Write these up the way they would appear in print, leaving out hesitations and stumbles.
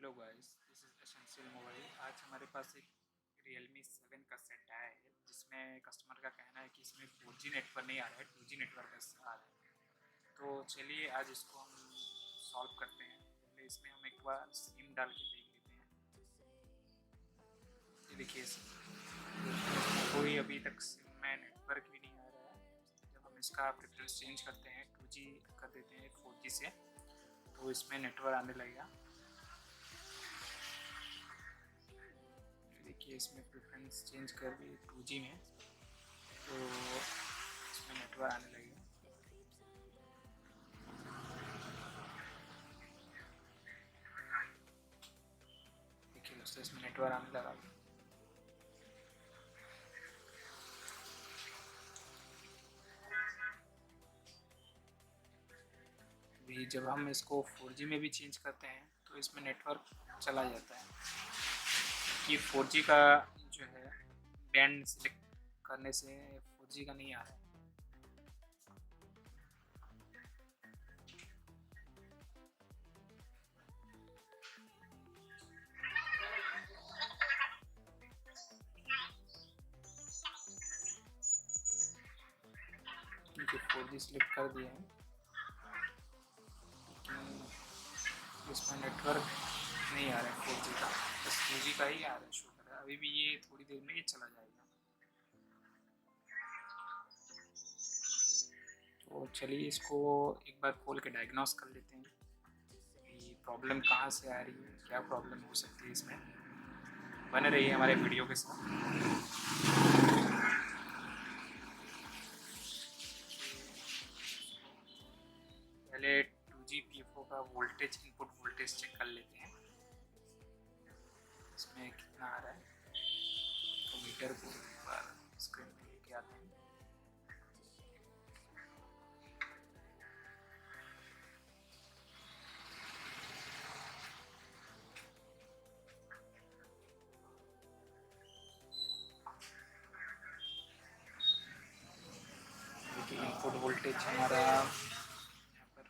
Hello guys, this is SnClMob। आज हमारे पास एक Realme 7 का सेट आया है जिसमें कस्टमर का कहना है कि इसमें 4G नेटवर्क नहीं आ रहा है, 2G नेटवर्क आ रहा है। तो चलिए आज इसको हम सॉल्व करते हैं। पहले इसमें हम एक बार सिम डाल के देख लेते हैं। ये देखिए, कोई अभी तक सिम में नेटवर्क भी नहीं आ रहा है। जब हम इसका प्रेफरेंस चेंज करते हैं 2G कर देते हैं 4G से, तो इसमें नेटवर्क आने लगेगा। देखिए, इसमें प्रेफरेंस चेंज कर दी 2G में, तो इसमें नेटवर्क आने लगेगा। देखिए दोस्तों, इसमें नेटवर्क आने लगा। भी जब हम इसको 4G में भी चेंज करते हैं तो इसमें नेटवर्क चला जाता है कि 4G का जो है बैंड सिलेक्ट करने से 4G का नहीं आ रहा है। क्योंकि 4G सिलेक्ट कर दिया है, लेकिन इसमें नेटवर्क नहीं आ रहा है 4G का, बस 2G का ही आ रहा है शो कर रहा है। अभी भी ये थोड़ी देर में ये चला जाएगा। तो चलिए इसको एक बार खोल के डायग्नोस कर लेते हैं कि प्रॉब्लम कहाँ से आ रही है, क्या प्रॉब्लम हो सकती है। इसमें बने रहिए हमारे वीडियो के साथ। पहले 2G PFO का वोल्टेज, इनपुट वोल्टेज चेक कर लेते हैं इसमें कितना आ रहा है। तो मीटर को एक बार स्क्रीन पे लेके आते हैं। देखिए, इनपुट वोल्टेज हमारा यहाँ पर,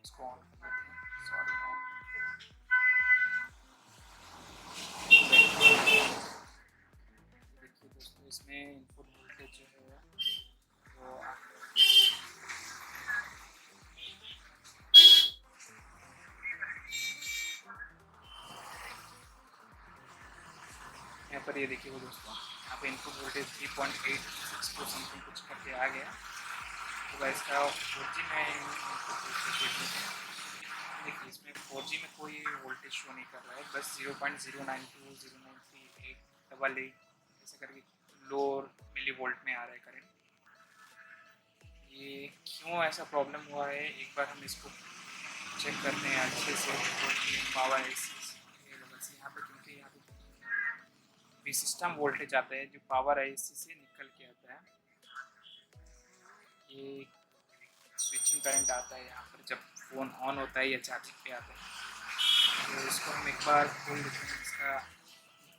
इसको ऑन कर लेते हैं। सॉरी, देखिए दोस्तों, इसमें इनपुट वोल्टेज जो है वो यहाँ पर, ये देखिए वो दोस्तों, यहाँ पे इनपुट वोल्टेज 3.862 समथिंग कुछ करके आ गया। तो इसका 4G में इनपुट वोल्टेज देख लेते हैं। देखिए, इसमें 4G में कोई वोल्टेज शो नहीं कर रहा है, बस 0.092 093 888 ऐसे करके लो मिली वोल्ट में आ रहा है करंट। ये क्यों ऐसा प्रॉब्लम हुआ है, एक बार हम इसको चेक करते हैं अच्छे से। पावर बस यहाँ पे, क्योंकि यहाँ पे सिस्टम वोल्टेज आता है जो पावर IC से निकल के आता है। ये स्विचिंग करंट आता है यहाँ पर जब फ़ोन ऑन होता है या चार्जिंग पे आता है। तो इसको हम एक बार खोल देते हैं, इसका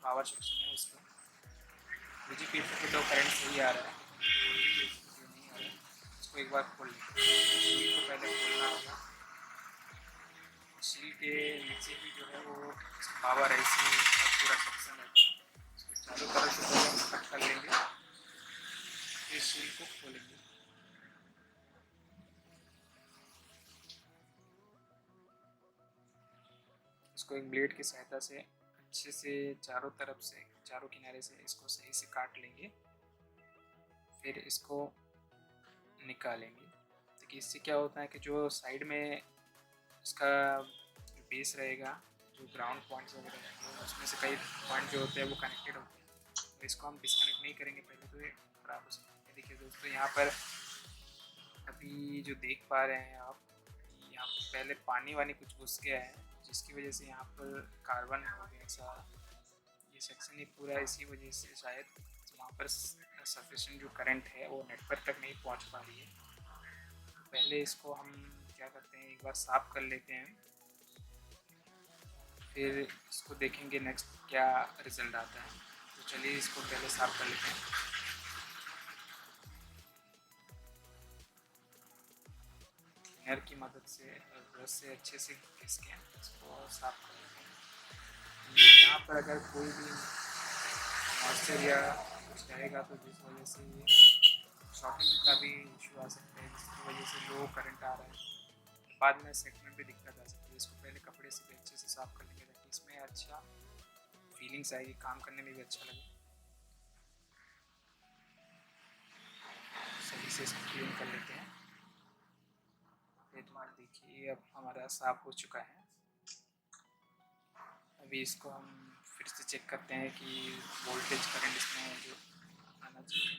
पावर सेक्शन है उसका। 2G PFO पे तो करंट सही आ रहा है, 4G PFO नहीं आ रहा है। इसको एक बार खोल लेते हैं। शील को पहले खोलना होगा। शील के नीचे भी जो है वो पावर IC का पूरा सेक्शन रहता है। इसको चारों तरफ से पहले हम कट कर लेंगे, फिर शील को खोलेंगे। इसको एक ब्लेड की सहायता से अच्छे से चारों तरफ से, चारों किनारे से इसको सही से काट लेंगे, फिर इसको निकालेंगे। देखिए, इससे क्या होता है कि जो साइड में इसका बेस रहेगा, जो ग्राउंड पॉइंट्स वगैरह रहेंगे, उसमें से कई पॉइंट जो होते हैं वो कनेक्टेड होते हैं। तो इसको हम डिस्कनेक्ट नहीं करेंगे पहले, तो ये खराब हो सकता है। देखिए दोस्तों, यहाँ पर अभी जो देख पा रहे हैं आप, यहाँ पर पहले पानी वानी कुछ घुस गया है, जिसकी वजह से यहाँ पर कार्बन हो गया ऐसा। ये सेक्शन ही पूरा इसी वजह से शायद वहाँ पर सफिशिएंट जो करंट है वो नेटवर्क तक नहीं पहुँच पा रही है। पहले इसको हम क्या करते हैं, एक बार साफ़ कर लेते हैं, फिर इसको देखेंगे नेक्स्ट क्या रिज़ल्ट आता है। तो चलिए इसको पहले साफ़ कर लेते हैं। क्लीनर की मदद से ब्रश से अच्छे से घिस के इसको साफ कर लेते हैं। यहाँ पर अगर कोई भी मॉइस्चर या कुछ रहेगा तो जिस वजह से ये शॉर्टिंग का भी इशू आ सकता है, जिसकी वजह से लो करंट आ रहा है, बाद में सेट में भी दिक्कत आ सकती है। इसको पहले कपड़े से भी अच्छे से साफ कर लेंगे ताकि इसमें अच्छा फीलिंग्स आएगी, काम करने में भी अच्छा लगे। सही से इसको क्लीन कर लेते हैं। तुम्हारा देखिए अब हमारा साफ हो चुका है। अभी इसको हम फिर से चेक करते हैं कि वोल्टेज करंट इसमें जो आना चाहिए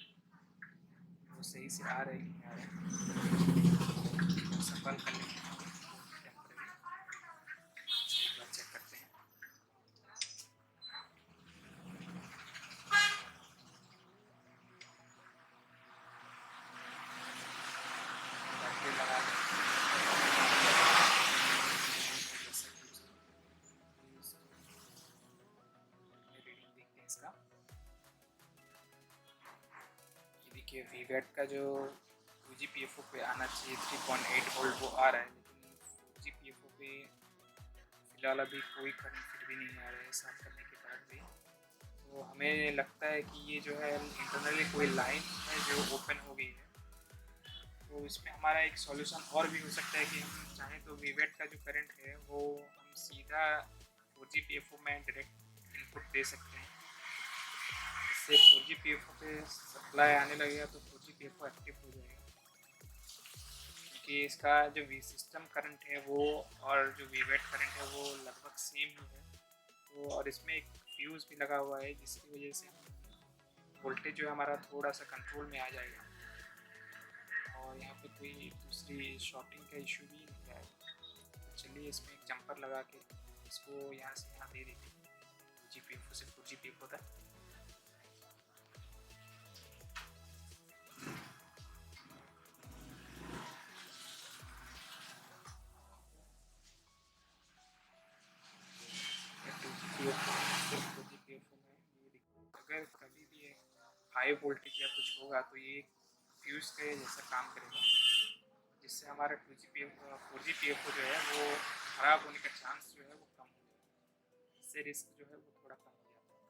वो सही से आ रहा है कि नहीं आ रहा है। सफल कर लेते हैं, एक बार चेक करते हैं। बैटरी लगा रीडिंग देखते हैं इसका। ये देखिए वीवैट का जो 2GPFO पे आना चाहिए 3.8 वोल्ट वो आ रहा है, लेकिन 4GPFO पे फिलहाल अभी कोई करंट फिर भी नहीं आ रहा है साफ करने के बाद भी। तो हमें लगता है कि ये जो है इंटरनली कोई लाइन है जो ओपन हो गई है। तो इसमें हमारा एक सॉल्यूशन और भी हो सकता है कि हम चाहें तो वीवैट का जो करंट है वो हम सीधा 4GPFO में डायरेक्ट इनपुट दे सकते हैं। इससे 4GPFO पे सप्लाई आने लगेगा तो 4GPFO एक्टिव हो जाएगा, क्योंकि इसका जो सिस्टम करंट है वो और जो वीवैट करंट है वो लगभग सेम ही है। तो और इसमें एक फ्यूज़ भी लगा हुआ है जिसकी वजह से वोल्टेज जो है हमारा थोड़ा सा कंट्रोल में आ जाएगा और यहाँ पे कोई दूसरी शॉर्टिंग का इशू भी नहीं आएगा। तो चलिए इसमें एक जंपर लगा के इसको यहाँ से यहाँ दे देते हैं 2GPFO से 4GPFO तक। अगर कभी भी हाई वोल्टेज या कुछ होगा तो ये फ्यूज़ के जैसा काम करेगा, जिससे हमारा 4GPFO जो है वो ख़राब होने का चांस जो है वो कम हो जाएगा। इससे रिस्क जो है वो थोड़ा कम हो जाता है।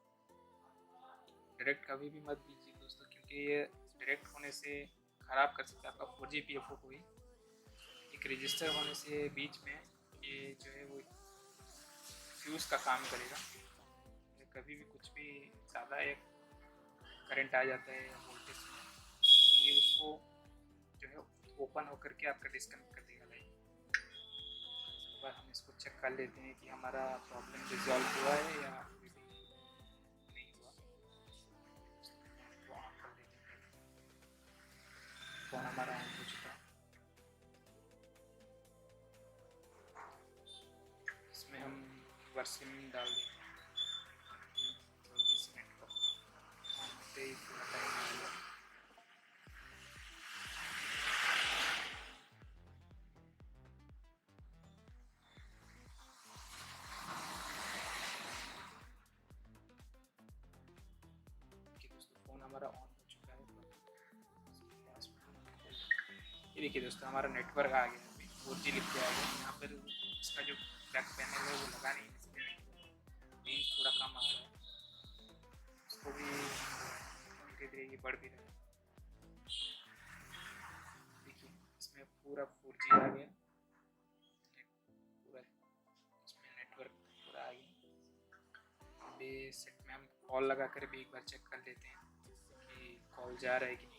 डायरेक्ट कभी भी मत दीजिए दोस्तों, क्योंकि ये डायरेक्ट होने से ख़राब कर सकता है आपका 4GPFO को ही। एक रजिस्टर होने से बीच में ये जो है वो फ्यूज़ का काम करेगा। कभी भी कुछ भी ज़्यादा एक करंट आ जाता है वोल्टेज में तो ये उसको जो है ओपन होकर के आपका डिस्कनेक्ट कर देगा लाइन। एक बार हम इसको चेक कर लेते हैं कि हमारा प्रॉब्लम रिजॉल्व हुआ है या नहीं हुआ। तो ऑन कर देते हैं, फ़ोन हमारा ऑन हो चुका है। इसमें हम वर्सिम डाल देते हैं, थोड़ा टाइम लगेगा। दोस्तों फ़ोन हमारा ऑन हो चुका है। ये देखिए दोस्तों हमारा नेटवर्क आ गया, अभी 4G लिख के आ गया। यहाँ पर इसका जो बैक पैनल है वो लगा नहीं, इसलिए रेंज थोड़ा कम आ रहा है। इसको भी धीरे धीरे ये बढ़ भी रहा है। देखिए इसमें पूरा 4G आ गया, पूरा इसमें नेटवर्क पूरा आ गया। अभी सेट में हम कॉल लगा कर भी एक बार चेक कर लेते हैं कि कॉल जा रहा है कि नहीं।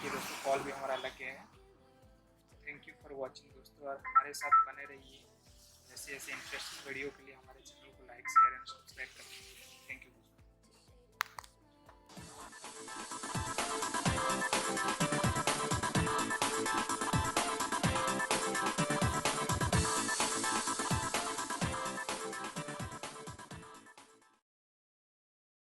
दोस्तों कॉल भी हमारा लग गया है। थैंक यू फॉर वॉचिंग दोस्तों, और हमारे साथ बने रहिए। ऐसे ऐसे इंटरेस्टिंग वीडियो के लिए हमारे चैनल को लाइक शेयर एंड सब्सक्राइब करें। Thank you.